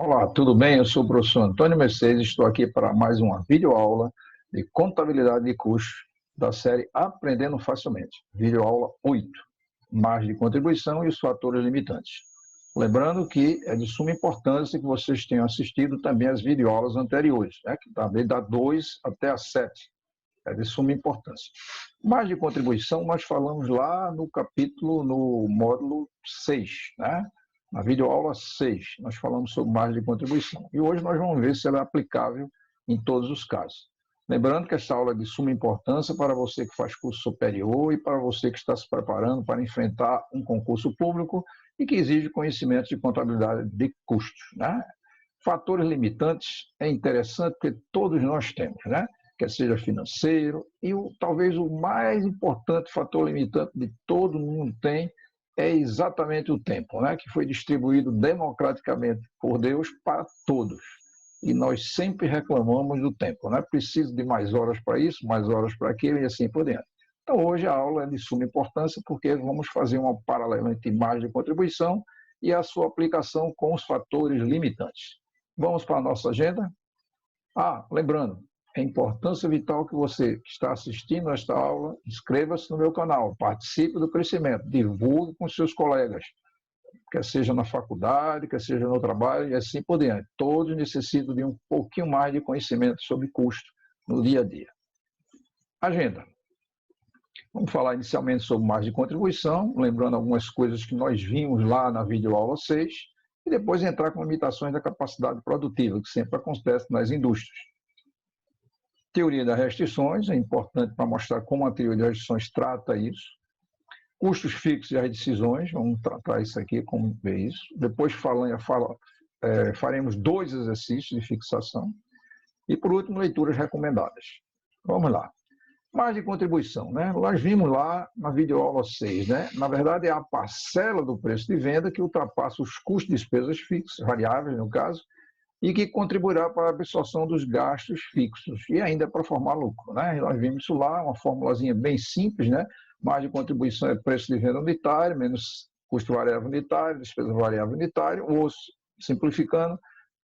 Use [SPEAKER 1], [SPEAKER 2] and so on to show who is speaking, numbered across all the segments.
[SPEAKER 1] Olá, tudo bem? Eu sou o professor Antônio Mercedes, estou aqui para mais uma videoaula de contabilidade de custos da série Aprendendo Facilmente. Videoaula 8, margem de contribuição e os fatores limitantes. Lembrando que é de suma importância que vocês tenham assistido também as videoaulas anteriores, né? Que também da 2 até a 7. É de suma importância. Margem de contribuição nós falamos lá no capítulo, no módulo 6, né? Na videoaula 6, nós falamos sobre margem de contribuição. E hoje nós vamos ver se ela é aplicável em todos os casos. Lembrando que essa aula é de suma importância para você que faz curso superior e para você que está se preparando para enfrentar um concurso público e que exige conhecimento de contabilidade de custos, né? Fatores limitantes é interessante porque todos nós temos, né? Quer seja financeiro, e talvez o mais importante fator limitante de todo mundo tem é exatamente o tempo, né? Que foi distribuído democraticamente por Deus para todos. E nós sempre reclamamos do tempo, né? Preciso de mais horas para isso, mais horas para aquilo e assim por diante. Então, hoje a aula é de suma importância porque vamos fazer uma paralela entre margem de contribuição e a sua aplicação com os fatores limitantes. Vamos para a nossa agenda? Lembrando, é importância vital que você que está assistindo a esta aula, inscreva-se no meu canal, participe do crescimento, divulgue com seus colegas, quer seja na faculdade, quer seja no trabalho e assim por diante. Todos necessitam de um pouquinho mais de conhecimento sobre custo no dia a dia. Agenda. Vamos falar inicialmente sobre margem de contribuição, lembrando algumas coisas que nós vimos lá na videoaula 6, e depois entrar com limitações da capacidade produtiva, que sempre acontece nas indústrias. Teoria das restrições, é importante para mostrar como a teoria das restrições trata isso. Custos fixos e as decisões, vamos tratar isso aqui, como ver isso. Depois faremos 2 exercícios de fixação. E, por último, leituras recomendadas. Vamos lá. Margem de contribuição, né? Nós vimos lá na videoaula 6, né? Na verdade, é a parcela do preço de venda que ultrapassa os custos de despesas fixas, variáveis, no caso, e que contribuirá para a absorção dos gastos fixos e ainda para formar lucro, né? Nós vimos isso lá, uma formulazinha bem simples, né? Margem de contribuição é preço de venda unitário, menos custo variável unitário, despesa variável unitário, ou, simplificando,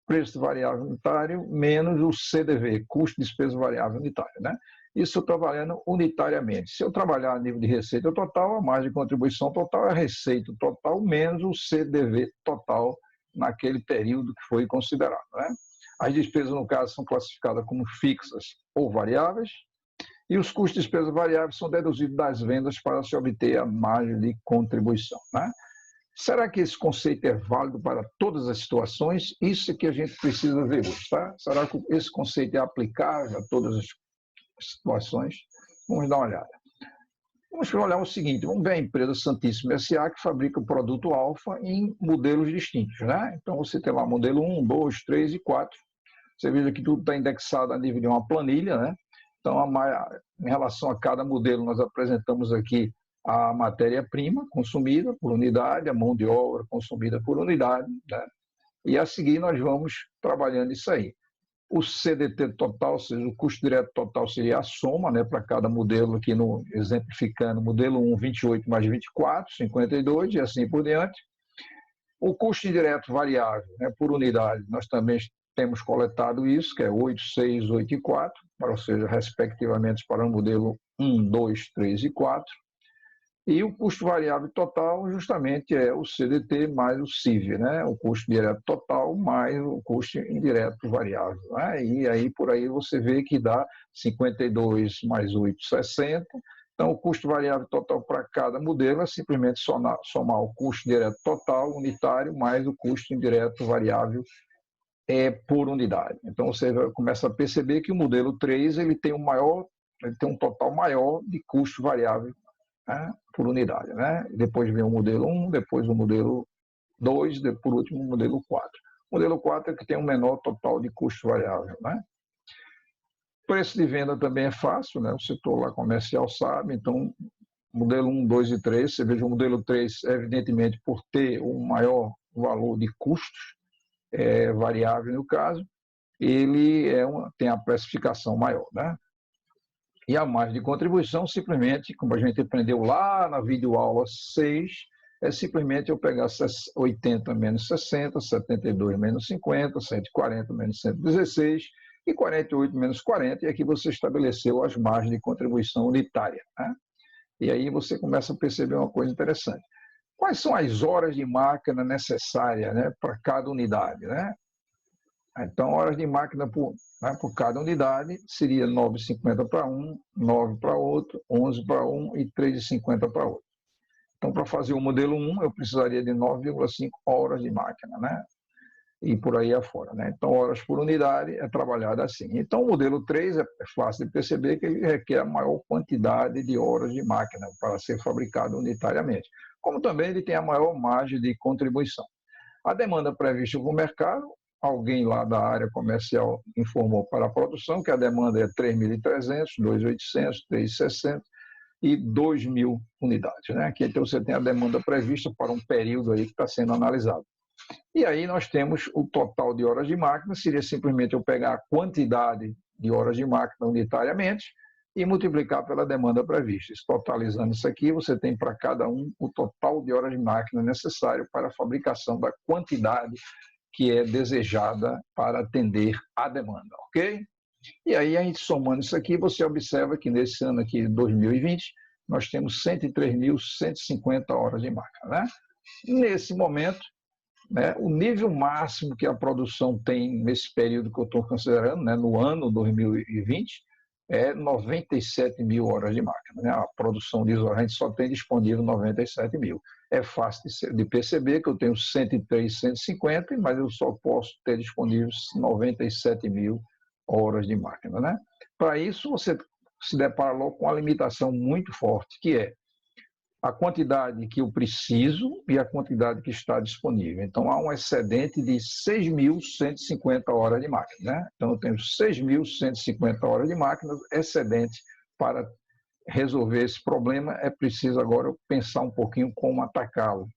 [SPEAKER 1] preço variável unitário menos o CDV, custo de despesa variável unitária, né? Isso trabalhando unitariamente. Se eu trabalhar a nível de receita total, a margem de contribuição total é a receita total menos o CDV total naquele período que foi considerado, né? As despesas, no caso, são classificadas como fixas ou variáveis, e os custos de despesas variáveis são deduzidos das vendas para se obter a margem de contribuição, né? Será que esse conceito é válido para todas as situações? Isso é que a gente precisa ver hoje, tá? Será que esse conceito é aplicável a todas as situações? Vamos dar uma olhada. Vamos olhar o seguinte, vamos ver a empresa Santíssima S.A. que fabrica o produto alfa em modelos distintos, né? Então, você tem lá modelo 1, 2, 3 e 4. Você veja que tudo está indexado a nível de uma planilha, né? Então, em relação a cada modelo, nós apresentamos aqui a matéria-prima consumida por unidade, a mão de obra consumida por unidade, né? E a seguir nós vamos trabalhando isso aí. O CDT total, ou seja, o custo direto total seria a soma, né, para cada modelo, aqui no exemplificando, modelo 1, 28 mais 24, 52 e assim por diante. O custo indireto variável, né, por unidade, nós também temos coletado isso, que é 8, 6, 8 e 4, ou seja, respectivamente para o modelo 1, 2, 3 e 4. E o custo variável total justamente é o CDT mais o CIV, né? O custo direto total mais o custo indireto variável, né? E aí por aí você vê que dá 52 mais 8, 60. Então o custo variável total para cada modelo é simplesmente somar o custo direto total unitário mais o custo indireto variável por unidade. Então você começa a perceber que o modelo 3 ele tem um total maior de custo variável, né, por unidade, né? Depois vem o modelo 1, depois o modelo 2, por último o modelo 4. O modelo 4 é que tem um menor total de custo variável, né? Preço de venda também é fácil, né? O setor lá comercial sabe, então modelo 1, 2 e 3, você veja o modelo 3, evidentemente, por ter um maior valor de custos, variável no caso, ele tem a precificação maior, né? E a margem de contribuição, simplesmente, como a gente aprendeu lá na videoaula 6, é simplesmente eu pegar 80 menos 60, 72 menos 50, 140 menos 116 e 48 menos 40, e aqui você estabeleceu as margens de contribuição unitária, né? E aí você começa a perceber uma coisa interessante. Quais são as horas de máquina necessárias, né, para cada unidade, né? Então, horas de máquina por cada unidade seria 9,50 para um, 9 para outro, 11 para um e 3,50 para outro. Então, para fazer o modelo 1, eu precisaria de 9,5 horas de máquina, né? E por aí afora, né? Então, horas por unidade é trabalhado assim. Então, o modelo 3 é fácil de perceber que ele requer a maior quantidade de horas de máquina para ser fabricado unitariamente, como também ele tem a maior margem de contribuição. A demanda prevista para o mercado, alguém lá da área comercial informou para a produção que a demanda é 3.300, 2.800, 3.600 e 2.000 unidades, né? Aqui então você tem a demanda prevista para um período aí que está sendo analisado. E aí nós temos o total de horas de máquina, seria simplesmente eu pegar a quantidade de horas de máquina unitariamente e multiplicar pela demanda prevista. Totalizando isso aqui, você tem para cada um o total de horas de máquina necessário para a fabricação da quantidade que é desejada para atender a demanda, ok? E aí, a gente somando isso aqui, você observa que nesse ano aqui, 2020, nós temos 103.150 horas de máquina, né? Nesse momento, né, o nível máximo que a produção tem nesse período que eu estou considerando, né, no ano 2020, é 97 mil horas de máquina, né? A produção diz que a gente só tem disponível 97 mil. É fácil de perceber que eu tenho 103, 150, mas eu só posso ter disponível 97 mil horas de máquina, né? Para isso, você se depara logo com uma limitação muito forte, que é a quantidade que eu preciso e a quantidade que está disponível. Então, há um excedente de 6.150 horas de máquina, né? Então, eu tenho 6.150 horas de máquina excedente. Para resolver esse problema, é preciso agora pensar um pouquinho como atacá-lo.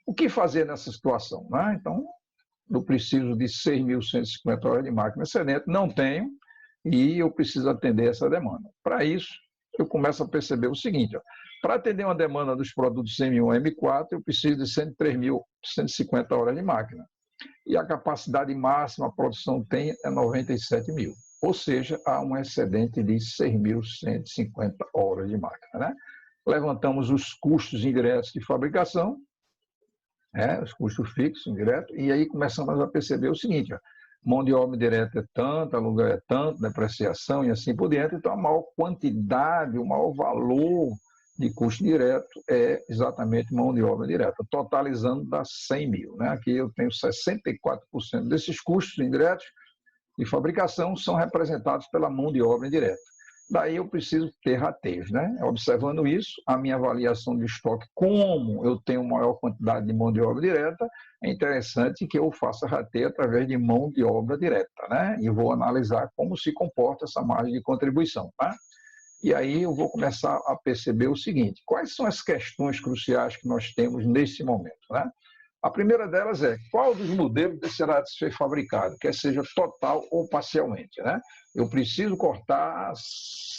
[SPEAKER 1] O que fazer nessa situação, né? Então, eu preciso de 6.150 horas de máquina excedente, não tenho, e eu preciso atender essa demanda. Para isso, eu começo a perceber o seguinte, ó, para atender uma demanda dos produtos M1 e M4, eu preciso de 103.150 horas de máquina. E a capacidade máxima a produção tem é 97 mil. Ou seja, há um excedente de 6.150 horas de máquina, né? Levantamos os custos indiretos de fabricação, os custos fixos, indiretos, e aí começamos a perceber o seguinte, ó, mão de obra direta é tanto, aluguel é tanto, depreciação e assim por diante, então a maior quantidade, o maior valor de custo direto é exatamente mão de obra direta, totalizando dá 100 mil, né? Aqui eu tenho 64% desses custos indiretos de fabricação são representados pela mão de obra indireta. Daí eu preciso ter rateios, né? Observando isso, a minha avaliação de estoque, como eu tenho maior quantidade de mão de obra direta, é interessante que eu faça rateio através de mão de obra direta, né? E vou analisar como se comporta essa margem de contribuição, tá? E aí eu vou começar a perceber o seguinte, quais são as questões cruciais que nós temos nesse momento, né? A primeira delas é qual dos modelos deverá ser fabricado, quer seja total ou parcialmente, né? Eu preciso cortar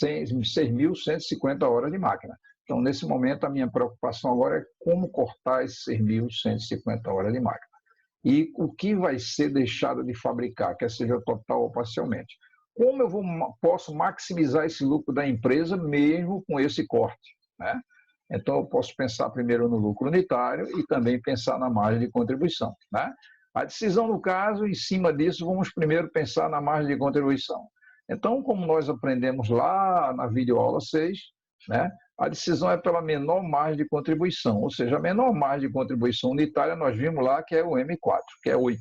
[SPEAKER 1] 6.150 horas de máquina. Então, nesse momento, a minha preocupação agora é como cortar esses 6.150 horas de máquina. E o que vai ser deixado de fabricar, quer seja total ou parcialmente. Como eu posso maximizar esse lucro da empresa mesmo com esse corte, né? Então, eu posso pensar primeiro no lucro unitário e também pensar na margem de contribuição, né? A decisão, no caso, em cima disso, vamos primeiro pensar na margem de contribuição. Então, como nós aprendemos lá na videoaula 6, né, a decisão é pela menor margem de contribuição, ou seja, a menor margem de contribuição unitária, nós vimos lá que é o M4, que é 8.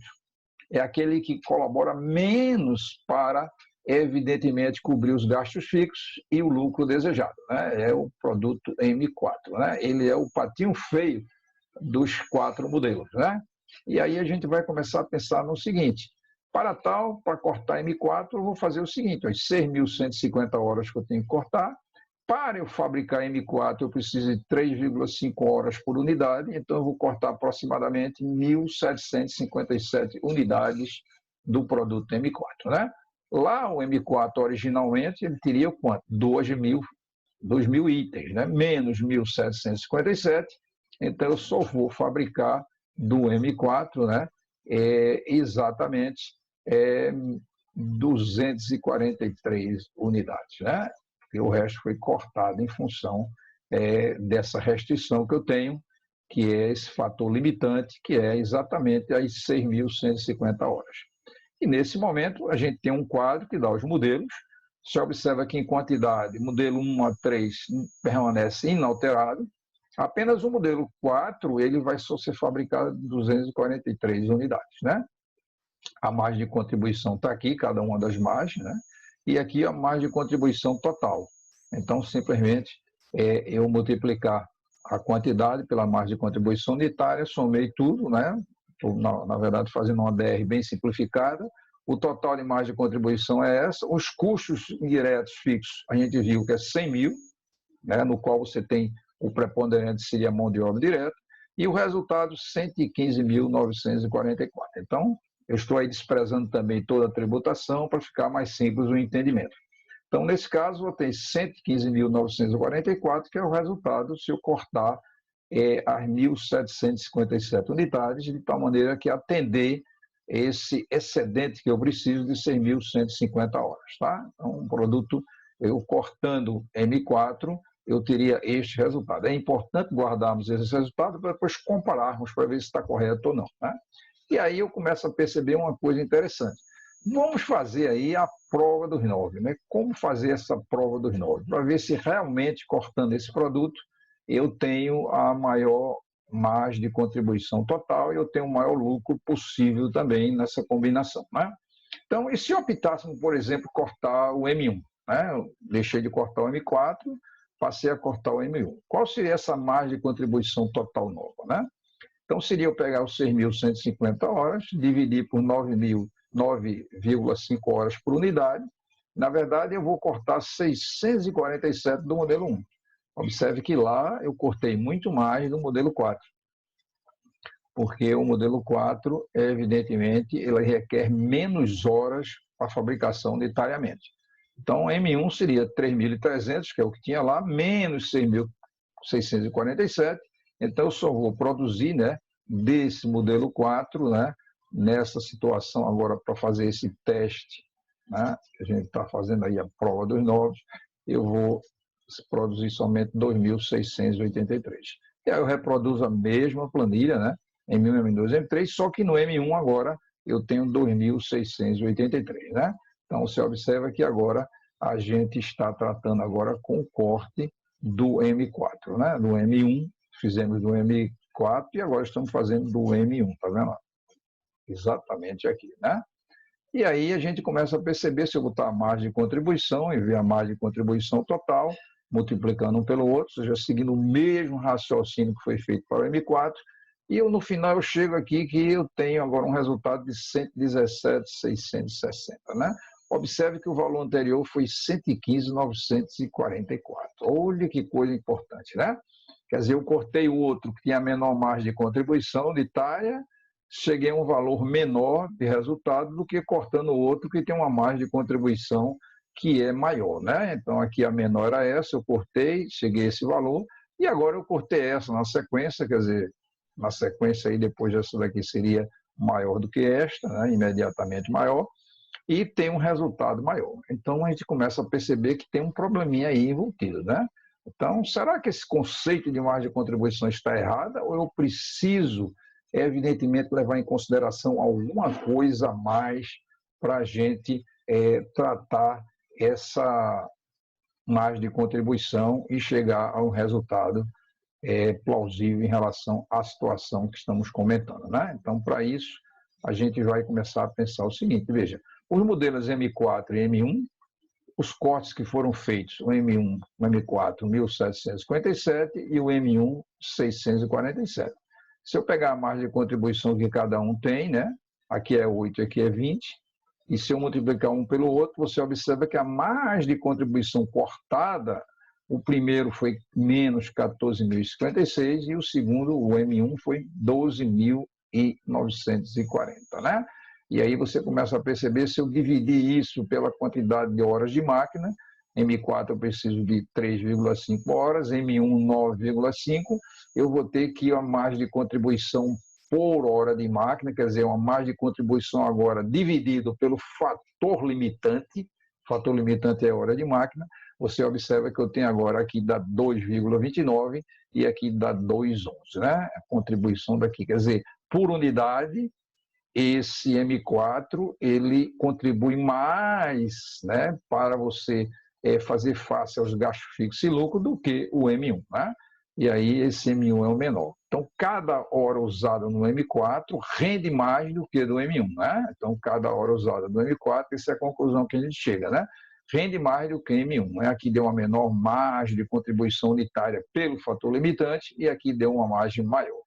[SPEAKER 1] É aquele que colabora menos para, evidentemente, cobrir os gastos fixos e o lucro desejado, né? É o produto M4, né? Ele é o patinho feio dos 4 modelos, né? E aí a gente vai começar a pensar no seguinte, para cortar M4, eu vou fazer o seguinte, as 6.150 horas que eu tenho que cortar, para eu fabricar M4, eu preciso de 3,5 horas por unidade, então eu vou cortar aproximadamente 1.757 unidades do produto M4, né? Lá o M4 originalmente ele teria quanto? 2.000 itens, né? Menos 1.757 então eu só vou fabricar do M4, né, exatamente 243 unidades, né? E o resto foi cortado em função dessa restrição que eu tenho, que é esse fator limitante, que é exatamente as 6.150 horas. E nesse momento a gente tem um quadro que dá os modelos. Você observa que em quantidade, modelo 1 a 3 permanece inalterado. Apenas o modelo 4 ele vai só ser fabricado 243 unidades, né? A margem de contribuição está aqui, cada uma das margens, né? E aqui a margem de contribuição total. Então, simplesmente, eu multiplicar a quantidade pela margem de contribuição unitária, somei tudo, né? Estou, na verdade, fazendo uma DR bem simplificada. O total de margem de contribuição é essa. Os custos indiretos fixos, a gente viu que é 100 mil, né? No qual você tem o preponderante, seria a mão de obra direta, e o resultado, 115.944. Então, eu estou aí desprezando também toda a tributação para ficar mais simples o entendimento. Então, nesse caso, eu tenho 115.944, que é o resultado se eu cortar as 1.757 unidades, de tal maneira que atender esse excedente que eu preciso de 6.150 horas. Tá? Então, um produto, eu cortando M4, eu teria este resultado. É importante guardarmos esse resultado para depois compararmos para ver se está correto ou não. Né? E aí eu começo a perceber uma coisa interessante. Vamos fazer aí a prova do R9, né? Como fazer essa prova do R9? Para ver se realmente, cortando esse produto, eu tenho a maior margem de contribuição total e eu tenho o maior lucro possível também nessa combinação, né? Então, e se optássemos, por exemplo, cortar o M1, né? Eu deixei de cortar o M4, passei a cortar o M1. Qual seria essa margem de contribuição total nova, né? Então, seria eu pegar os 6.150 horas, dividir por 9,5 horas por unidade. Na verdade, eu vou cortar 647 do modelo 1. Observe que lá eu cortei muito mais do modelo 4. Porque o modelo 4, evidentemente, ele requer menos horas para fabricação unitariamente. Então, M1 seria 3.300, que é o que tinha lá, menos 6.647. Então, eu só vou produzir, né, desse modelo 4, né, nessa situação agora para fazer esse teste, né, que a gente está fazendo aí a prova dos novos, eu vou produzir somente 2.683. E aí eu reproduzo a mesma planilha, né, M1, M2, M3, só que no M1 agora eu tenho 2.683, né? Então, você observa que agora a gente está tratando agora com o corte do M4, né? Do M1, fizemos do M4 e agora estamos fazendo do M1, tá vendo? Exatamente aqui, né? E aí a gente começa a perceber, se eu botar a margem de contribuição e ver a margem de contribuição total, multiplicando um pelo outro, ou seja, seguindo o mesmo raciocínio que foi feito para o M4, e eu, no final eu chego aqui que eu tenho agora um resultado de 117.660, né? Observe que o valor anterior foi 115.944. Olha que coisa importante, né? Quer dizer, eu cortei o outro que tinha a menor margem de contribuição unitária, cheguei a um valor menor de resultado do que cortando o outro que tem uma margem de contribuição que é maior, né? Então, aqui a menor era essa, eu cortei, cheguei a esse valor, e agora eu cortei essa na sequência, quer dizer, na sequência aí depois essa daqui seria maior do que esta, né? Imediatamente maior, e tem um resultado maior. Então, a gente começa a perceber que tem um probleminha aí envolvido, né? Então, será que esse conceito de margem de contribuição está errado ou eu preciso, evidentemente, levar em consideração alguma coisa a mais para a gente tratar essa margem de contribuição e chegar a um resultado plausível em relação à situação que estamos comentando, né? Então, para isso, a gente vai começar a pensar o seguinte, veja, os modelos M4 e M1, os cortes que foram feitos, o M1, o M4, 1.757 e o M1, 647. Se eu pegar a margem de contribuição que cada um tem, né? Aqui é 8, aqui é 20, e se eu multiplicar um pelo outro, você observa que a margem de contribuição cortada, o primeiro foi menos 14.056 e o segundo, o M1, foi 12.940, né? E aí você começa a perceber, se eu dividir isso pela quantidade de horas de máquina, M4 eu preciso de 3,5 horas, M1 9,5, eu vou ter que a margem de contribuição por hora de máquina, quer dizer, uma margem de contribuição agora dividido pelo fator limitante é a hora de máquina, você observa que eu tenho agora aqui dá 2,29 e aqui dá 2,11, né? A contribuição daqui, quer dizer, por unidade, esse M4 ele contribui mais, né, para você fazer face aos gastos fixos e lucro do que o M1, né? E aí esse M1 é o menor. Então, cada hora usada no M4 rende mais do que do M1, né? Então, cada hora usada no M4, essa é a conclusão que a gente chega, né? Rende mais do que M1. Né? Aqui deu uma menor margem de contribuição unitária pelo fator limitante e aqui deu uma margem maior.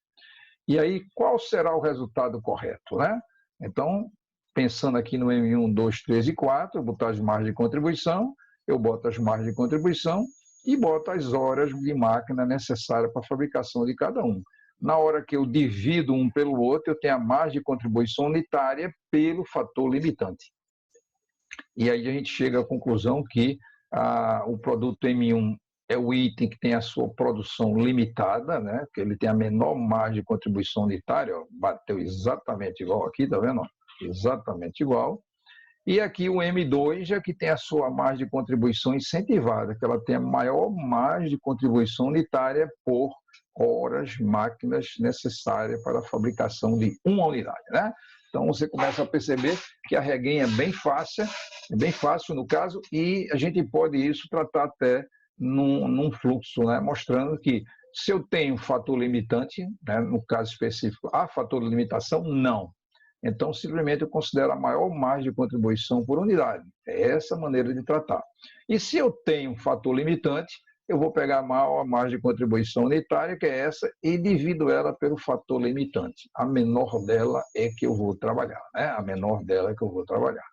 [SPEAKER 1] E aí, qual será o resultado correto, né? Então, pensando aqui no M1, 2, 3 e 4, eu botar as margens de contribuição, eu boto as margens de contribuição e boto as horas de máquina necessárias para a fabricação de cada um. Na hora que eu divido um pelo outro, eu tenho a margem de contribuição unitária pelo fator limitante. E aí a gente chega à conclusão que o produto M1 é o item que tem a sua produção limitada, né? Que ele tem a menor margem de contribuição unitária, ó, bateu exatamente igual aqui, tá vendo? Exatamente igual. E aqui o M2 é que tem a sua margem de contribuição incentivada, que ela tem a maior margem de contribuição unitária por horas, máquinas necessárias para a fabricação de uma unidade, né? Então você começa a perceber que a reguinha é bem fácil no caso, e a gente pode isso tratar até num fluxo, né? Mostrando que se eu tenho fator limitante, né? No caso específico, há fator de limitação? Não. Então, simplesmente eu considero a maior margem de contribuição por unidade. É essa a maneira de tratar. E se eu tenho um fator limitante, eu vou pegar a maior margem de contribuição unitária, que é essa, e divido ela pelo fator limitante. A menor dela é que eu vou trabalhar, né? A menor dela é que eu vou trabalhar.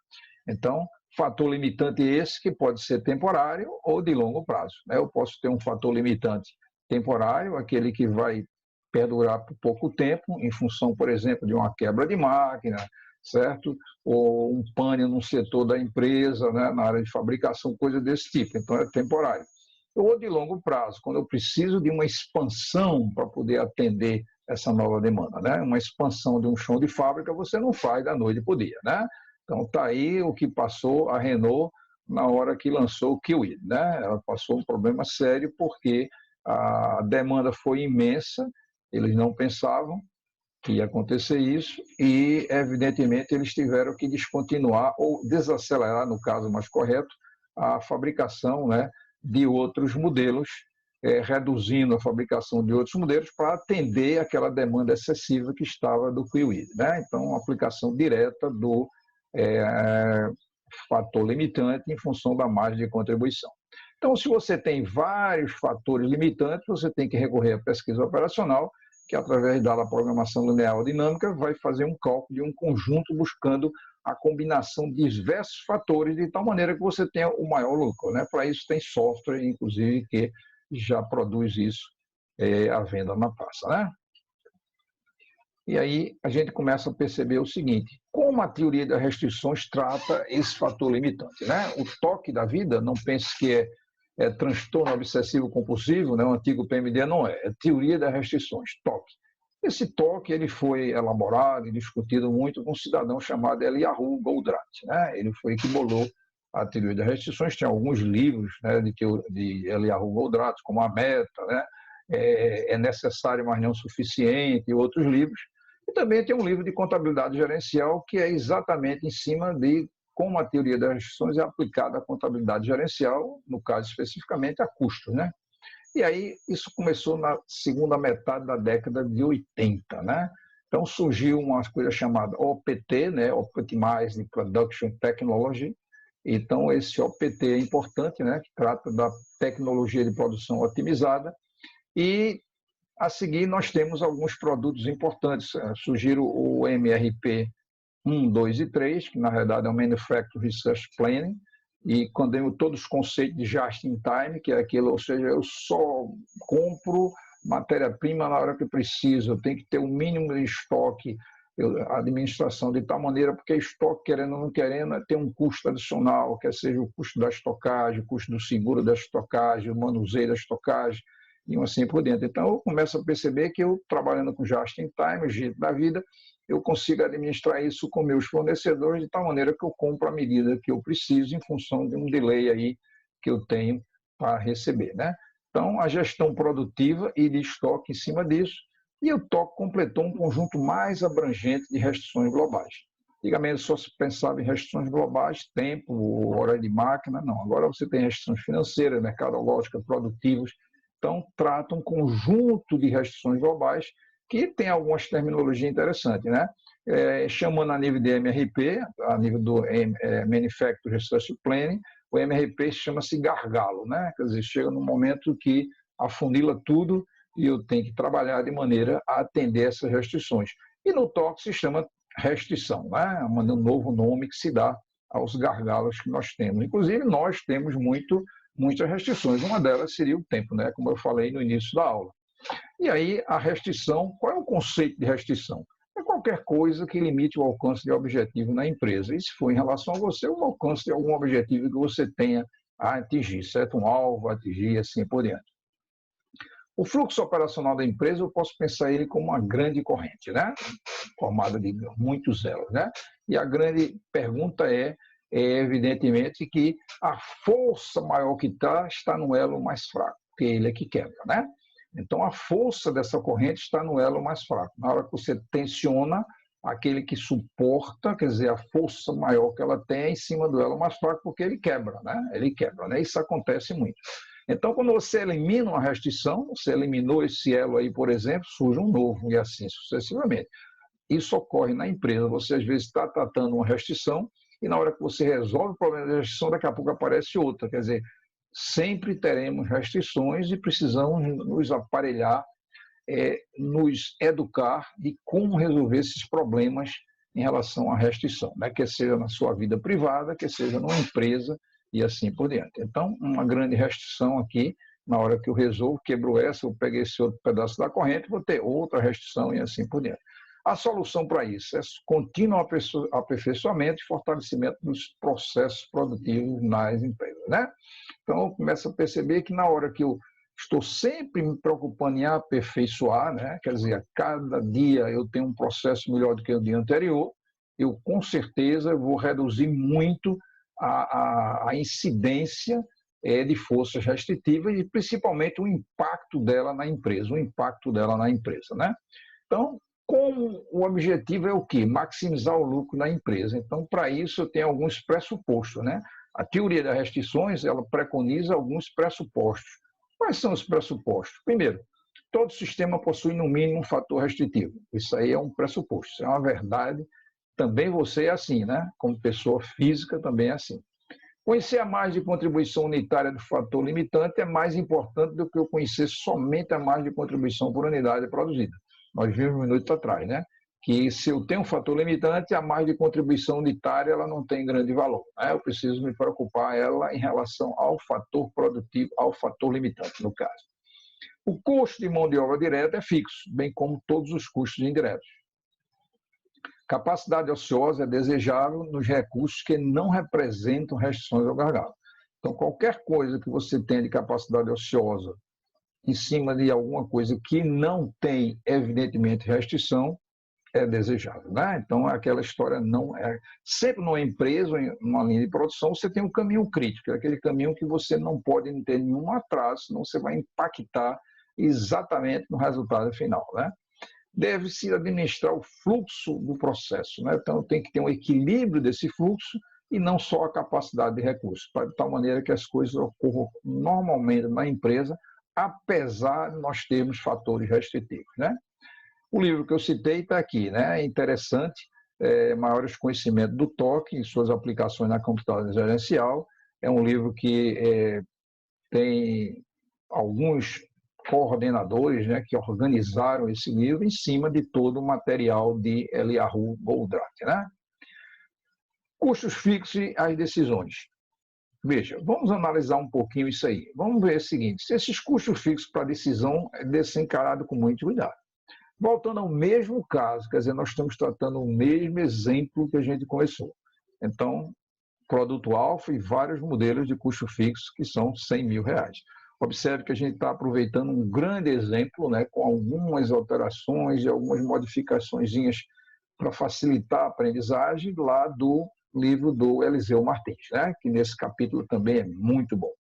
[SPEAKER 1] Então, fator limitante esse que pode ser temporário ou de longo prazo, né? Eu posso ter um fator limitante temporário, aquele que vai perdurar por pouco tempo, em função, por exemplo, de uma quebra de máquina, certo? Ou um pane no setor da empresa, né? Na área de fabricação, coisa desse tipo. Então, é temporário. Ou de longo prazo, quando eu preciso de uma expansão para poder atender essa nova demanda, né? Uma expansão de um chão de fábrica você não faz da noite para o dia, né? Então, está aí o que passou a Renault na hora que lançou o Kwid, né? Ela passou um problema sério porque a demanda foi imensa, eles não pensavam que ia acontecer isso e, evidentemente, eles tiveram que descontinuar ou desacelerar, no caso mais correto, a fabricação, né, de outros modelos, reduzindo a fabricação de outros modelos para atender aquela demanda excessiva que estava do Kwid, né? Então, uma aplicação direta do fator limitante em função da margem de contribuição. Então, se você tem vários fatores limitantes, você tem que recorrer à pesquisa operacional, que através da programação linear dinâmica vai fazer um cálculo de um conjunto buscando a combinação de diversos fatores de tal maneira que você tenha o maior lucro, né? Para isso tem software, inclusive, que já produz isso à venda na praça, né? E aí a gente começa a perceber o seguinte: como a teoria das restrições trata esse fator limitante, né? O TOC da vida, não pense que é transtorno obsessivo compulsivo, né? O antigo PMD não é teoria das restrições, TOC. Esse TOC ele foi elaborado e discutido muito com um cidadão chamado Eliyahu Goldratt, né? Ele foi que bolou a teoria das restrições. Tem alguns livros, né, de Eliyahu Goldratt, como A Meta, né? É necessário, mas não suficiente, e outros livros. E também tem um livro de contabilidade gerencial que é exatamente em cima de como a teoria das restrições é aplicada à contabilidade gerencial, no caso especificamente a custos, né? E aí isso começou na segunda metade da década de 80, né? Então surgiu uma coisa chamada OPT, né? Optimized Production Technology. Então esse OPT é importante, né? Que trata da tecnologia de produção otimizada. E a seguir nós temos alguns produtos importantes. Surgiram o MRP 1, 2 e 3, que na verdade é o Manufacturing Research Planning, e contém todos os conceitos de just in time, que é aquilo, ou seja, eu só compro matéria-prima na hora que preciso, eu tenho que ter o mínimo de estoque a administração de tal maneira, porque estoque, querendo ou não querendo, tem um custo adicional, quer seja o custo da estocagem, o custo do seguro da estocagem, o manuseio da estocagem, e assim por dentro. Então, eu começo a perceber que eu, trabalhando com just in time, o jeito da vida, eu consigo administrar isso com meus fornecedores de tal maneira que eu compro a medida que eu preciso em função de um delay aí que eu tenho para receber, né? Então, a gestão produtiva e de estoque em cima disso, e o TOC completou um conjunto mais abrangente de restrições globais. Antigamente só se pensava em restrições globais, tempo, hora de máquina, não. Agora você tem restrições financeiras, mercadológicas, produtivas. Então, trata um conjunto de restrições globais que tem algumas terminologias interessantes, né? Chamando a nível de MRP, a nível do Manufacturing Research Planning, o MRP chama-se gargalo, né? Quer dizer, chega num momento que afunila tudo e eu tenho que trabalhar de maneira a atender essas restrições. E no TOC se chama restrição, né? Um novo nome que se dá aos gargalos que nós temos. Inclusive, nós temos muitas restrições. Uma delas seria o tempo, né? Como eu falei no início da aula. E aí, a restrição, qual é o conceito de restrição? É qualquer coisa que limite o alcance de objetivo na empresa. E se for em relação a você, o alcance de algum objetivo que você tenha a atingir, certo? Um alvo a atingir, assim por diante. O fluxo operacional da empresa, eu posso pensar ele como uma grande corrente, né? Formada de muitos elos, né? E a grande pergunta é evidentemente, que a força maior que está no elo mais fraco, porque ele é que quebra, né? Então, a força dessa corrente está no elo mais fraco. Na hora que você tensiona, aquele que suporta, quer dizer, a força maior que ela tem é em cima do elo mais fraco, porque ele quebra, né? Ele quebra, né? Isso acontece muito. Então, quando você elimina uma restrição, você eliminou esse elo aí, por exemplo, surge um novo, e assim sucessivamente. Isso ocorre na empresa. Você, às vezes, está tratando uma restrição e, na hora que você resolve o problema da restrição, daqui a pouco aparece outra. Quer dizer, sempre teremos restrições e precisamos nos aparelhar, nos educar de como resolver esses problemas em relação à restrição, né? Quer seja na sua vida privada, quer seja numa empresa e assim por diante. Então, uma grande restrição aqui, na hora que eu resolvo, quebro essa, eu peguei esse outro pedaço da corrente, vou ter outra restrição e assim por diante. A solução para isso é contínuo aperfeiçoamento e fortalecimento dos processos produtivos nas empresas, né? Então, eu começo a perceber que na hora que eu estou sempre me preocupando em aperfeiçoar, né? Quer dizer, a cada dia eu tenho um processo melhor do que o dia anterior, eu com certeza vou reduzir muito a incidência de forças restritivas e principalmente o impacto dela na empresa, né? Então, como o objetivo é o quê? Maximizar o lucro na empresa. Então, para isso, eu tenho alguns pressupostos, né? A teoria das restrições, ela preconiza alguns pressupostos. Quais são os pressupostos? Primeiro, todo sistema possui, no mínimo, um fator restritivo. Isso aí é um pressuposto, isso é uma verdade. Também você é assim, né? Como pessoa física, também é assim. Conhecer a margem de contribuição unitária do fator limitante é mais importante do que eu conhecer somente a margem de contribuição por unidade produzida. Nós vimos um minuto atrás, né? Que se eu tenho um fator limitante, a margem de contribuição unitária ela não tem grande valor, né? Eu preciso me preocupar ela em relação ao fator produtivo, ao fator limitante, no caso. O custo de mão de obra direta é fixo, bem como todos os custos indiretos. Capacidade ociosa é desejável nos recursos que não representam restrições ao gargalo. Então, qualquer coisa que você tenha de capacidade ociosa em cima de alguma coisa que não tem, evidentemente, restrição, é desejável, né? Então, aquela história não é... Sempre numa empresa, em uma linha de produção, você tem um caminho crítico, aquele caminho que você não pode ter nenhum atraso, senão você vai impactar exatamente no resultado final, né? Deve-se administrar o fluxo do processo, né? Então, tem que ter um equilíbrio desse fluxo e não só a capacidade de recursos, de tal maneira que as coisas ocorram normalmente na empresa, apesar de nós termos fatores restritivos, né? O livro que eu citei está aqui, né? É interessante, Maiores Conhecimentos do TOC e suas aplicações na computadora gerencial. É um livro que tem alguns coordenadores, né, que organizaram esse livro em cima de todo o material de Eliyahu Goldratt, né? Custos fixos e as decisões. Veja, vamos analisar um pouquinho isso aí. Vamos ver o seguinte, se esses custos fixos para decisão é de ser encarado com muito cuidado. Voltando ao mesmo caso, quer dizer, nós estamos tratando o mesmo exemplo que a gente começou. Então, produto alfa e vários modelos de custo fixo que são R$ 100.000. Observe que a gente está aproveitando um grande exemplo, né, com algumas alterações e algumas modificações para facilitar a aprendizagem lá do livro do Eliseu Martins, né, que nesse capítulo também é muito bom.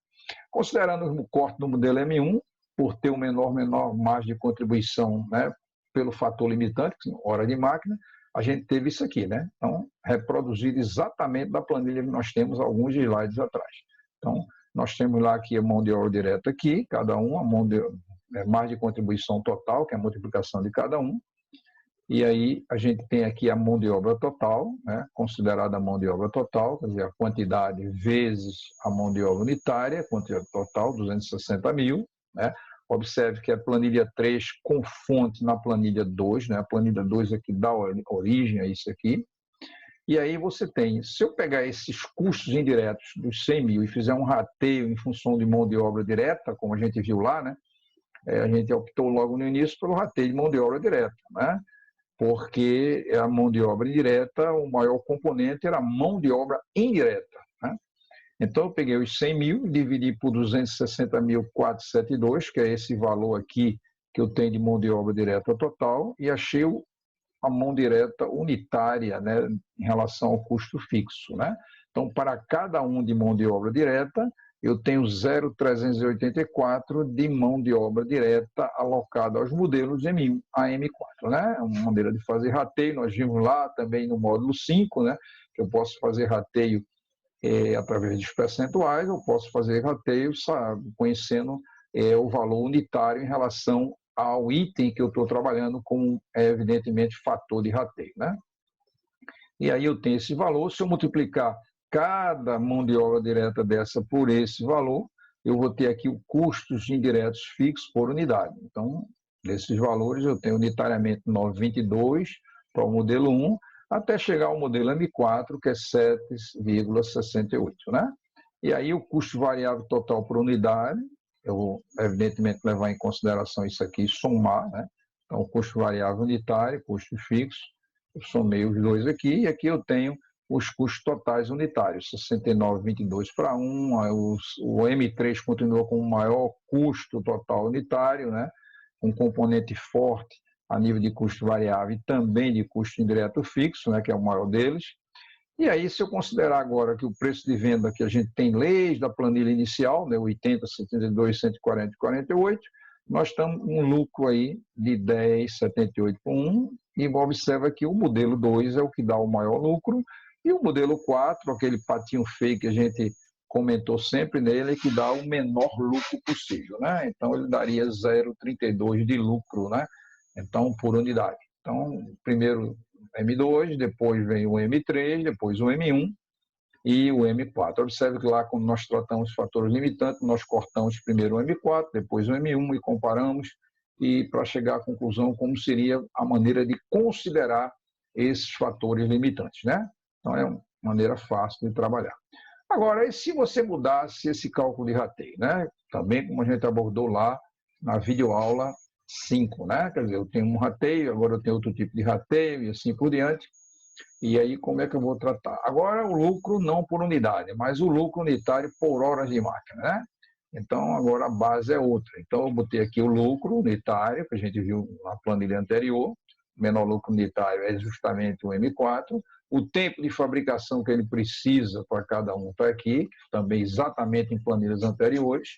[SPEAKER 1] Considerando o corte do modelo M1, por ter menor margem de contribuição, né, pelo fator limitante, hora de máquina, a gente teve isso aqui, né? Então, reproduzido exatamente da planilha que nós temos alguns slides atrás. Então, nós temos lá aqui a mão de obra direta aqui, cada um, margem de contribuição total, que é a multiplicação de cada um. E aí a gente tem aqui a mão de obra total, né? Considerada a mão de obra total, quer dizer, a quantidade vezes a mão de obra unitária, quantidade total, 260 mil, né? Observe que a planilha 3 com fonte na planilha 2, né? A planilha 2 aqui dá origem a isso aqui. E aí você tem, se eu pegar esses custos indiretos dos 100 mil e fizer um rateio em função de mão de obra direta, como a gente viu lá, né? A gente optou logo no início pelo rateio de mão de obra direta, né? Porque a mão de obra indireta, o maior componente era a mão de obra indireta, né? Então, eu peguei os 100 mil, dividi por 260.472, que é esse valor aqui que eu tenho de mão de obra direta total, e achei a mão direta unitária, né, em relação ao custo fixo, né? Então, para cada um de mão de obra direta, eu tenho 0,384 de mão de obra direta alocada aos modelos M1 a M4, né? É uma maneira de fazer rateio, nós vimos lá também no módulo 5, né, que eu posso fazer rateio através dos percentuais, eu posso fazer rateio, sabe, conhecendo o valor unitário em relação ao item que eu estou trabalhando com, evidentemente, fator de rateio, né? E aí eu tenho esse valor, se eu multiplicar cada mão de obra direta dessa por esse valor, eu vou ter aqui o custos indiretos fixos por unidade. Então, desses valores eu tenho unitariamente 9,22 para o modelo 1, até chegar ao modelo M4, que é 7,68, né? E aí o custo variável total por unidade, eu vou, evidentemente, levar em consideração isso aqui e somar, né? Então, custo variável unitário, custo fixo, eu somei os dois aqui, e aqui eu tenho os custos totais unitários, 69,22 para 1, o M3 continua com o maior custo total unitário, né? Um componente forte a nível de custo variável e também de custo indireto fixo, né, que é o maior deles. E aí, se eu considerar agora que o preço de venda que a gente tem desde a planilha inicial, né, 80, 72, 140 e 48, nós estamos com um lucro aí de 10,78 por 1, e observa que o modelo 2 é o que dá o maior lucro, e o modelo 4, aquele patinho feio que a gente comentou sempre nele, é que dá o menor lucro possível, né? Então, ele daria 0,32 de lucro, né? Então, por unidade. Então, primeiro M2, depois vem o M3, depois o M1 e o M4. Observe que lá, quando nós tratamos fatores limitantes, nós cortamos primeiro o M4, depois o M1 e comparamos, e para chegar à conclusão como seria a maneira de considerar esses fatores limitantes, né? Então, é uma maneira fácil de trabalhar. Agora, e se você mudasse esse cálculo de rateio, né? Também como a gente abordou lá na videoaula 5, né? Quer dizer, eu tenho um rateio, agora eu tenho outro tipo de rateio e assim por diante. E aí, como é que eu vou tratar? Agora, o lucro não por unidade, mas o lucro unitário por horas de máquina, né? Então, agora a base é outra. Então, eu botei aqui o lucro unitário, que a gente viu na planilha anterior. O menor lucro unitário é justamente o M4. O tempo de fabricação que ele precisa para cada um está aqui, também exatamente em planilhas anteriores.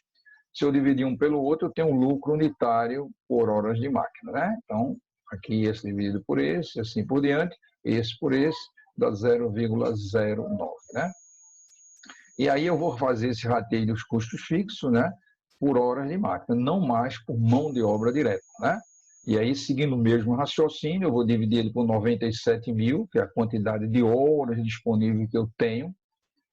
[SPEAKER 1] Se eu dividir um pelo outro, eu tenho um lucro unitário por horas de máquina, né? Então, aqui esse dividido por esse, assim por diante, esse por esse, dá 0,09, né? E aí eu vou fazer esse rateio dos custos fixos, né? Por horas de máquina, não mais por mão de obra direta, né? E aí, seguindo o mesmo raciocínio, eu vou dividir ele por 97 mil, que é a quantidade de horas disponível que eu tenho,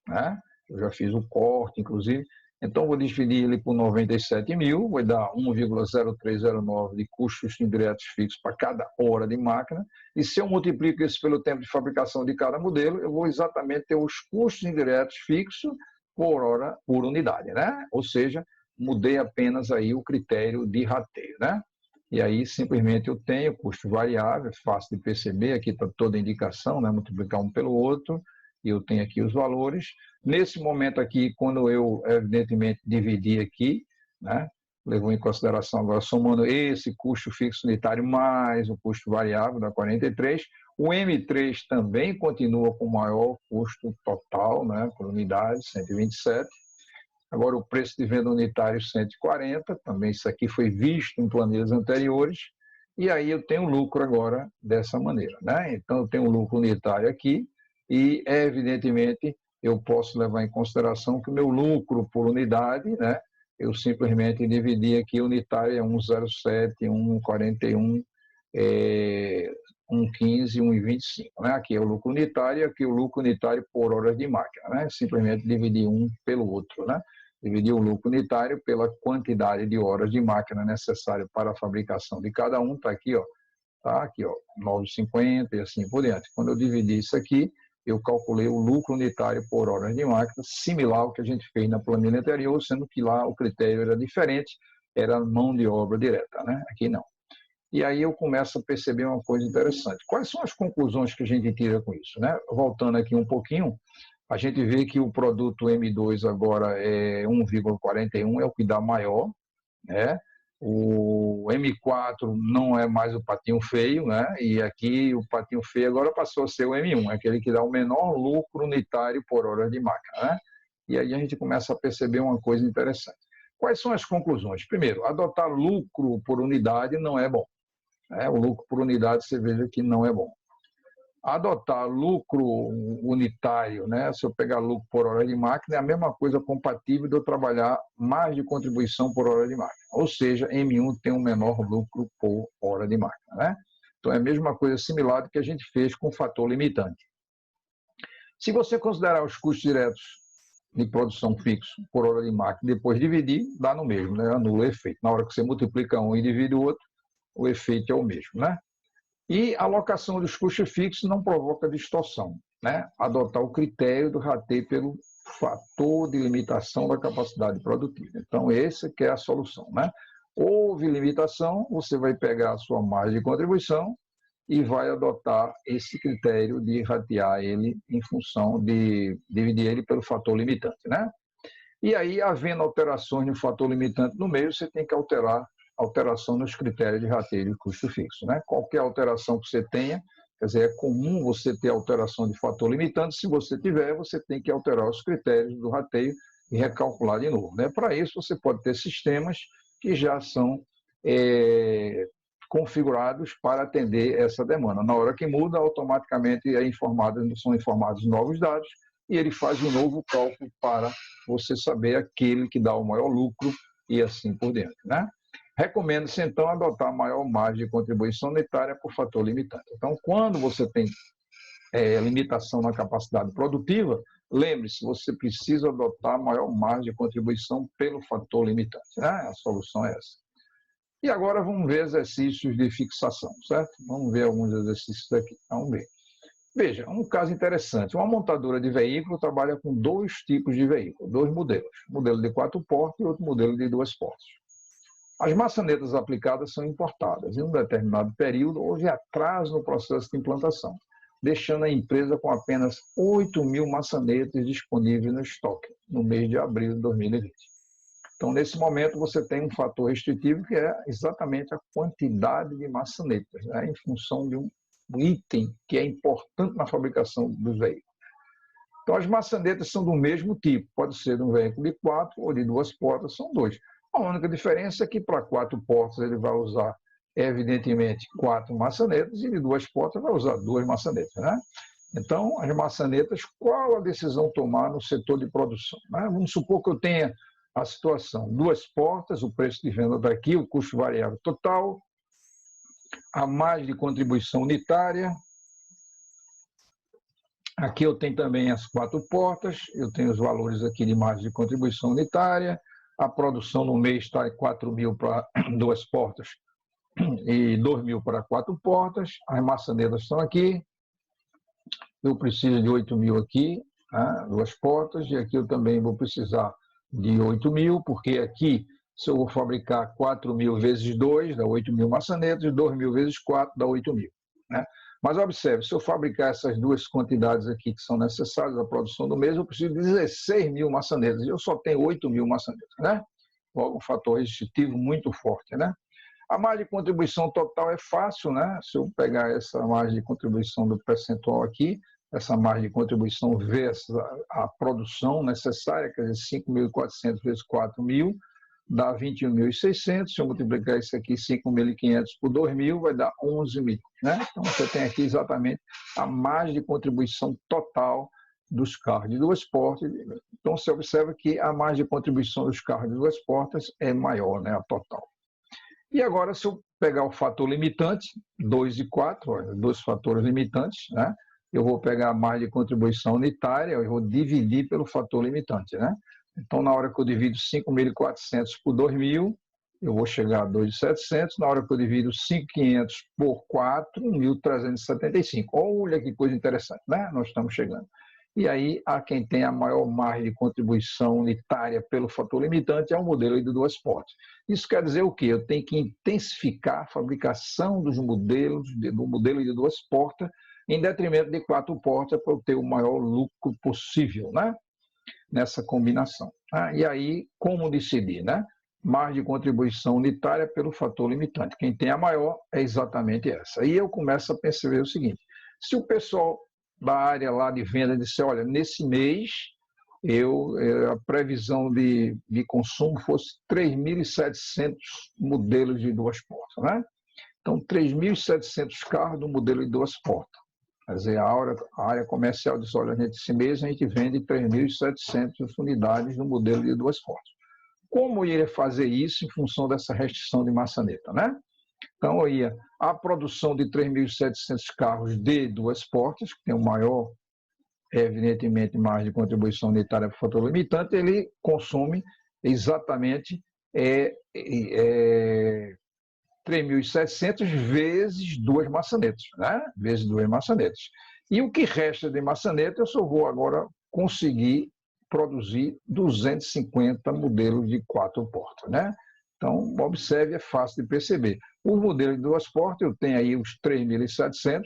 [SPEAKER 1] né? Eu já fiz o corte, inclusive. Então, vou dividir ele por 97 mil, vai dar 1,0309 de custos indiretos fixos para cada hora de máquina. E se eu multiplico isso pelo tempo de fabricação de cada modelo, eu vou exatamente ter os custos indiretos fixos por hora, por unidade, né? Ou seja, mudei apenas aí o critério de rateio, né? E aí, simplesmente, eu tenho custo variável, fácil de perceber, aqui está toda a indicação, né? Multiplicar um pelo outro, e eu tenho aqui os valores. Nesse momento aqui, quando eu, evidentemente, dividi aqui, né? Levou em consideração agora, somando esse custo fixo unitário mais o custo variável da 43, o M3 também continua com maior custo total, né? Por unidade, 127. Agora, o preço de venda unitário, 140, também isso aqui foi visto em planilhas anteriores, e aí eu tenho lucro agora dessa maneira, né? Então, eu tenho um lucro unitário aqui, e, evidentemente, eu posso levar em consideração que o meu lucro por unidade, né? Eu simplesmente dividi aqui unitário é 1,07, 1,41, 1,15, 1,25, né? Aqui é o lucro unitário, aqui é o lucro unitário por horas de máquina, né? Simplesmente dividir um pelo outro, né? Dividir o lucro unitário pela quantidade de horas de máquina necessária para a fabricação de cada um, está aqui, ó, tá aqui, ó, 9,50 e assim por diante. Quando eu dividi isso aqui, eu calculei o lucro unitário por horas de máquina, similar ao que a gente fez na planilha anterior, sendo que lá o critério era diferente, era mão de obra direta, né? Aqui não. E aí eu começo a perceber uma coisa interessante. Quais são as conclusões que a gente tira com isso, né? Voltando aqui um pouquinho, a gente vê que o produto M2 agora é 1,41, é o que dá maior, né? O M4 não é mais o patinho feio, né? E aqui o patinho feio agora passou a ser o M1, aquele que dá o menor lucro unitário por hora de máquina, né? E aí a gente começa a perceber uma coisa interessante. Quais são as conclusões? Primeiro, adotar lucro por unidade não é bom, né? O lucro por unidade você veja que não é bom. Adotar lucro unitário, né? Se eu pegar lucro por hora de máquina, é a mesma coisa compatível de eu trabalhar mais de contribuição por hora de máquina. Ou seja, M1 tem um menor lucro por hora de máquina, né? Então é a mesma coisa similar do que a gente fez com o fator limitante. Se você considerar os custos diretos de produção fixo por hora de máquina, depois dividir, dá no mesmo, né? Anula o efeito. Na hora que você multiplica um e divide o outro, o efeito é o mesmo, né? E a alocação dos custos fixos não provoca distorção, né? Adotar o critério do rateio pelo fator de limitação da capacidade produtiva. Então, essa que é a solução, né? Houve limitação, você vai pegar a sua margem de contribuição e vai adotar esse critério de ratear ele em função de dividir ele pelo fator limitante, né? E aí, havendo alterações no fator limitante no meio, você tem que alterar alteração nos critérios de rateio de custo fixo, né? Qualquer alteração que você tenha, quer dizer, é comum você ter alteração de fator limitante, se você tiver, você tem que alterar os critérios do rateio e recalcular de novo, né? Para isso, você pode ter sistemas que já são configurados para atender essa demanda. Na hora que muda, automaticamente são informados novos dados e ele faz um novo cálculo para você saber aquele que dá o maior lucro e assim por diante, né? Recomenda-se, então, adotar a maior margem de contribuição unitária por fator limitante. Então, quando você tem limitação na capacidade produtiva, lembre-se, você precisa adotar a maior margem de contribuição pelo fator limitante, né? A solução é essa. E agora vamos ver exercícios de fixação, certo? Vamos ver alguns exercícios aqui. Vamos ver. Veja, um caso interessante. Uma montadora de veículo trabalha com dois tipos de veículo, dois modelos. Modelo de 4 portas e outro modelo de 2 portas. As maçanetas aplicadas são importadas. Em um determinado período, houve atraso no processo de implantação, deixando a empresa com apenas 8.000 maçanetas disponíveis no estoque, no mês de abril de 2020. Então, nesse momento, você tem um fator restritivo que é exatamente a quantidade de maçanetas, né, em função de um item que é importante na fabricação dos veículos. Então, as maçanetas são do mesmo tipo, pode ser de um veículo de 4 ou de 2 portas, são dois. A única diferença é que para 4 portas ele vai usar, evidentemente, 4 maçanetas e de 2 portas vai usar 2 maçanetas, né? Então, as maçanetas, qual a decisão tomar no setor de produção, né? Vamos supor que eu tenha a situação, 2 portas, o preço de venda daqui, o custo variável total, a margem de contribuição unitária. Aqui eu tenho também as 4 portas, eu tenho os valores aqui de margem de contribuição unitária, a produção no mês está em 4.000 para 2 portas e 2.000 para 4 portas. As maçanetas estão aqui. Eu preciso de 8.000 aqui, né, 2 portas, e aqui eu também vou precisar de 8.000, porque aqui Se eu vou fabricar 4.000 vezes 2, dá 8.000 maçanetas, e 2.000 vezes 4 dá 8.000. Né? Mas observe, se eu fabricar essas duas quantidades aqui que são necessárias à produção do mês, eu preciso de 16.000 maçanetas, e eu só tenho 8.000 maçanetas. Né? Logo, um fator restritivo muito forte. Né? A margem de contribuição total é fácil, né? Se eu pegar essa margem de contribuição do percentual aqui, essa margem de contribuição versus a produção necessária, quer dizer, 5.400 vezes 4.000, dá 21.600. Se eu multiplicar isso aqui, 5.500 por 2.000, vai dar 11.000. Né? Então, você tem aqui exatamente a margem de contribuição total dos carros de duas portas. Então, você observa que a margem de contribuição dos carros de duas portas é maior, né, a total. E agora, se eu pegar o fator limitante, 2 e 4, olha, dois fatores limitantes, né? Eu vou pegar a margem de contribuição unitária, eu vou dividir pelo fator limitante. Né? Então, na hora que eu divido 5.400 por 2.000, eu vou chegar a 2.700. Na hora que eu divido 5.500 por 4, 1.375. Olha que coisa interessante, né? Nós estamos chegando. E aí, há quem tem a maior margem de contribuição unitária pelo fator limitante, é o modelo de duas portas. Isso quer dizer o quê? Eu tenho que intensificar a fabricação dos modelos, do modelo de duas portas, em detrimento de 4 portas, para eu ter o maior lucro possível, né? Nessa combinação. E aí, como decidir? Né? Margem de contribuição unitária pelo fator limitante. Quem tem a maior é exatamente essa. Aí eu começo a perceber o seguinte: se o pessoal da área lá de venda disser, olha, nesse mês a previsão de consumo fosse 3.700 modelos de duas portas. Né? Então, 3.700 carros do modelo de duas portas. Quer dizer, a área comercial diz, olha, esse mês a gente vende 3.700 unidades no modelo de duas portas. Como eu iria fazer isso em função dessa restrição de maçaneta, né? Então, a produção de 3.700 carros de duas portas, que tem o maior, evidentemente, margem de contribuição unitária para o fator limitante, ele consome exatamente 3.700 vezes duas maçanetas, né? Vezes duas maçanetas. E o que resta de maçaneta, eu só vou agora conseguir produzir 250 modelos de 4 portas, né? Então, observe, é fácil de perceber. O modelo de duas portas, eu tenho aí os 3.700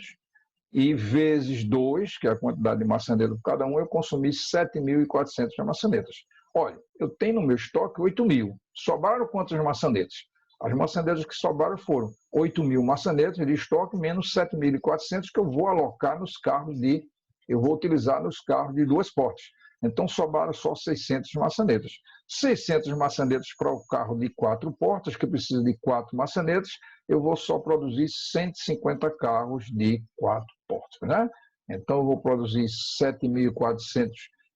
[SPEAKER 1] e vezes 2, que é a quantidade de maçaneta por cada um, eu consumi 7.400 maçanetas. Olha, eu tenho no meu estoque 8.000. Sobraram quantas maçanetas? As maçanetas que sobraram foram 8.000 maçanetas de estoque, menos 7.400 que eu vou alocar nos carros eu vou utilizar nos carros de duas portas. Então, sobraram só 600 maçanetas. 600 maçanetas para o carro de 4 portas, que precisa de 4 maçanetas, eu vou só produzir 150 carros de 4 portas. Né? Então, eu vou produzir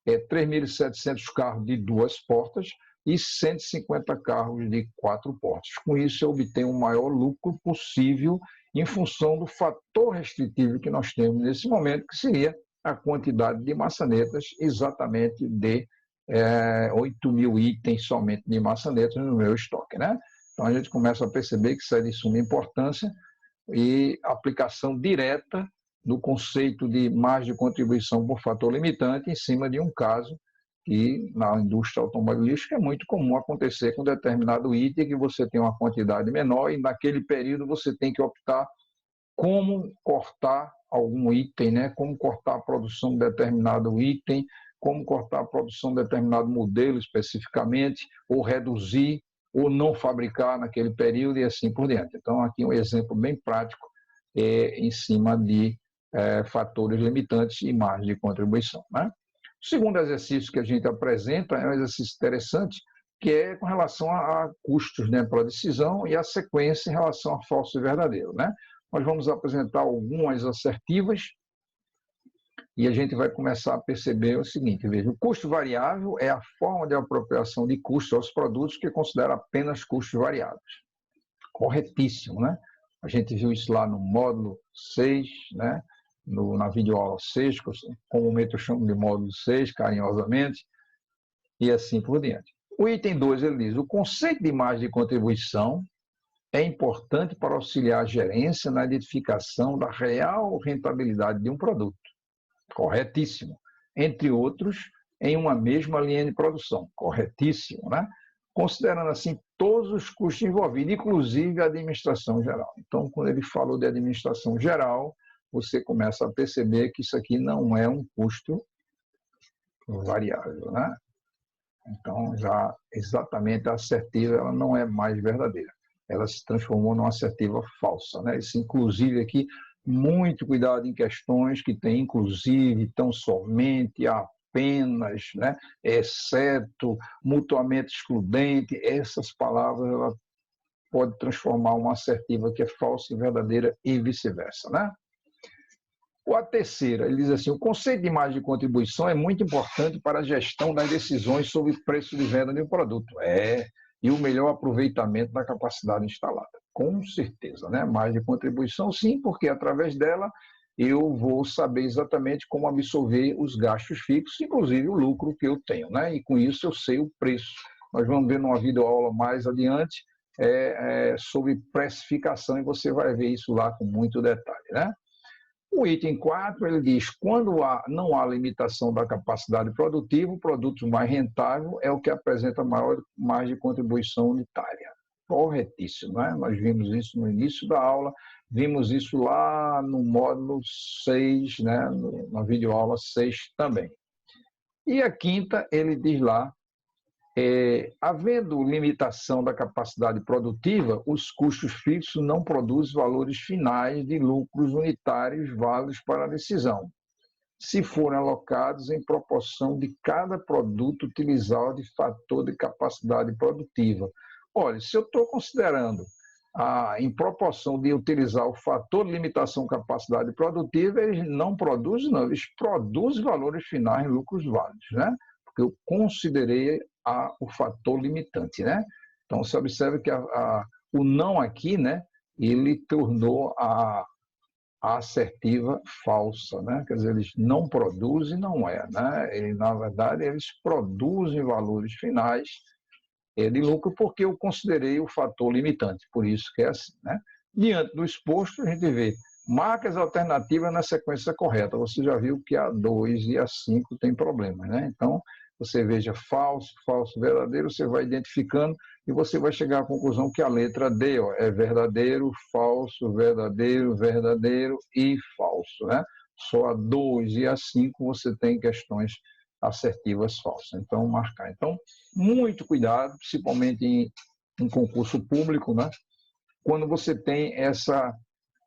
[SPEAKER 1] 3.700 carros de duas portas, e 150 carros de 4 portas. Com isso, eu obtenho o maior lucro possível em função do fator restritivo que nós temos nesse momento, que seria a quantidade de maçanetas, exatamente de 8.000 itens somente de maçanetas no meu estoque. Né? Então, a gente começa a perceber que isso é de suma importância e aplicação direta do conceito de margem de contribuição por fator limitante em cima de um caso que na indústria automobilística é muito comum acontecer com determinado item que você tem uma quantidade menor e naquele período você tem que optar como cortar algum item, né? Como cortar a produção de determinado item, como cortar a produção de determinado modelo especificamente, ou reduzir, ou não fabricar naquele período e assim por diante. Então, aqui um exemplo bem prático em cima de fatores limitantes e margem de contribuição, né? O segundo exercício que a gente apresenta é um exercício interessante, que é com relação a custos, né, pela decisão e a sequência em relação a falso e verdadeiro. Né? Nós vamos apresentar algumas assertivas e a gente vai começar a perceber o seguinte, veja, o custo variável é a forma de apropriação de custos aos produtos que considera apenas custos variáveis. Corretíssimo, né? A gente viu isso lá no módulo 6, né? Na videoaula 6, que comumente eu chamo de módulo 6, carinhosamente, e assim por diante. O item 2, ele diz, o conceito de margem de contribuição é importante para auxiliar a gerência na identificação da real rentabilidade de um produto. Corretíssimo. Entre outros, em uma mesma linha de produção. Corretíssimo, né? considerando assim todos os custos envolvidos, inclusive a administração geral. Então, quando ele falou de administração geral, você começa a perceber que isso aqui não é um custo variável, né? Então, já exatamente a assertiva ela não é mais verdadeira. Ela se transformou numa assertiva falsa, né? Isso, inclusive, aqui, muito cuidado em questões que tem, inclusive, tão somente, apenas, né? Exceto, mutuamente excludente. Essas palavras, ela pode transformar uma assertiva que é falsa em verdadeira e vice-versa, né? A terceira, ele diz assim, o conceito de margem de contribuição é muito importante para a gestão das decisões sobre o preço de venda de um produto. E o melhor aproveitamento da capacidade instalada. Com certeza, né? Margem de contribuição, sim, porque através dela eu vou saber exatamente como absorver os gastos fixos, inclusive o lucro que eu tenho, né? E com isso eu sei o preço. Nós vamos ver numa videoaula mais adiante sobre precificação e você vai ver isso lá com muito detalhe, né? O item 4, ele diz, quando não há limitação da capacidade produtiva, o produto mais rentável é o que apresenta maior margem de contribuição unitária. Corretíssimo, né? Nós vimos isso no início da aula, vimos isso lá no módulo 6, né? Na videoaula 6 também. E a quinta, ele diz lá, havendo limitação da capacidade produtiva, os custos fixos não produzem valores finais de lucros unitários válidos para a decisão, se forem alocados em proporção de cada produto utilizado de fator de capacidade produtiva. Olha, se eu estou considerando em proporção de utilizar o fator de limitação capacidade produtiva, eles não produzem, não, eles produzem valores finais, lucros válidos, né? Porque eu considerei o fator limitante, né? Então, você observa que o não aqui, né, ele tornou a assertiva falsa, né? Quer dizer, eles não produzem, não é, né? E, na verdade, eles produzem valores finais de lucro porque eu considerei o fator limitante, por isso que é assim, né? Diante do exposto, a gente vê marcas alternativas na sequência correta. Você já viu que a 2 e a 5 tem problemas, né? Então, você veja falso, falso, verdadeiro, você vai identificando e você vai chegar à conclusão que a letra D é verdadeiro, falso, verdadeiro, verdadeiro e falso, né? Só a 2 e a 5 você tem questões assertivas falsas. Então, marcar. Então, muito cuidado, principalmente em concurso público, né? Quando você tem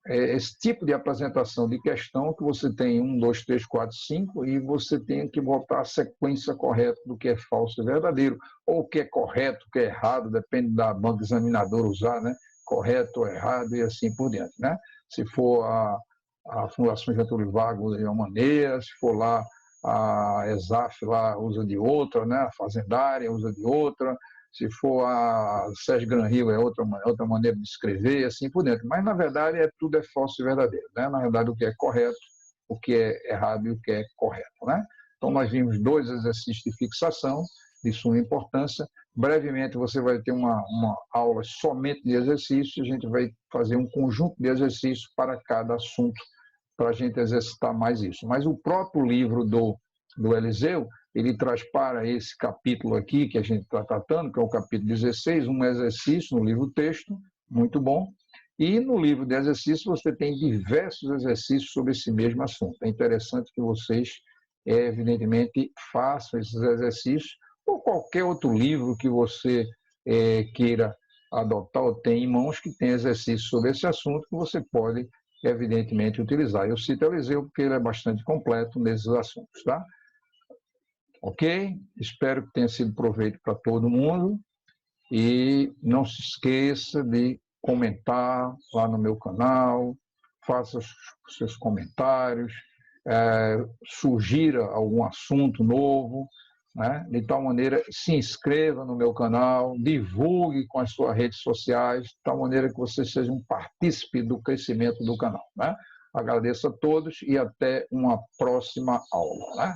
[SPEAKER 1] esse tipo de apresentação de questão, que você tem 1, 2, 3, 4, 5, e você tem que botar a sequência correta do que é falso e verdadeiro, ou o que é correto, o que é errado, depende da banca examinadora usar, né? Correto ou errado e assim por diante, né? Se for a Fundação Getúlio Vargas usa de uma maneira, se for lá a ESAF lá usa de outra, né? A Fazendária usa de outra, se for a Sérgio Gran Rio é outra maneira de escrever, assim por dentro. Mas, na verdade, tudo é falso e verdadeiro, né? Na verdade, o que é correto, o que é errado e o que é correto, né? Então, nós vimos 2 exercícios de fixação, de suma importância. Brevemente, você vai ter uma aula somente de exercícios, a gente vai fazer um conjunto de exercícios para cada assunto, para a gente exercitar mais isso. Mas o próprio livro do Eliseu, ele traz para esse capítulo aqui que a gente está tratando, que é o capítulo 16, um exercício no livro texto, muito bom, e no livro de exercícios você tem diversos exercícios sobre esse mesmo assunto. É interessante que vocês, evidentemente, façam esses exercícios, ou qualquer outro livro que você queira adotar ou tem em mãos que tem exercícios sobre esse assunto que você pode, evidentemente, utilizar. Eu cito o Eliseu porque ele é bastante completo nesses assuntos, tá? Ok? Espero que tenha sido proveito para todo mundo e não se esqueça de comentar lá no meu canal, faça os seus comentários, sugira algum assunto novo, né? De tal maneira, se inscreva no meu canal, divulgue com as suas redes sociais, de tal maneira que você seja um partícipe do crescimento do canal, né? Agradeço a todos e até uma próxima aula, né?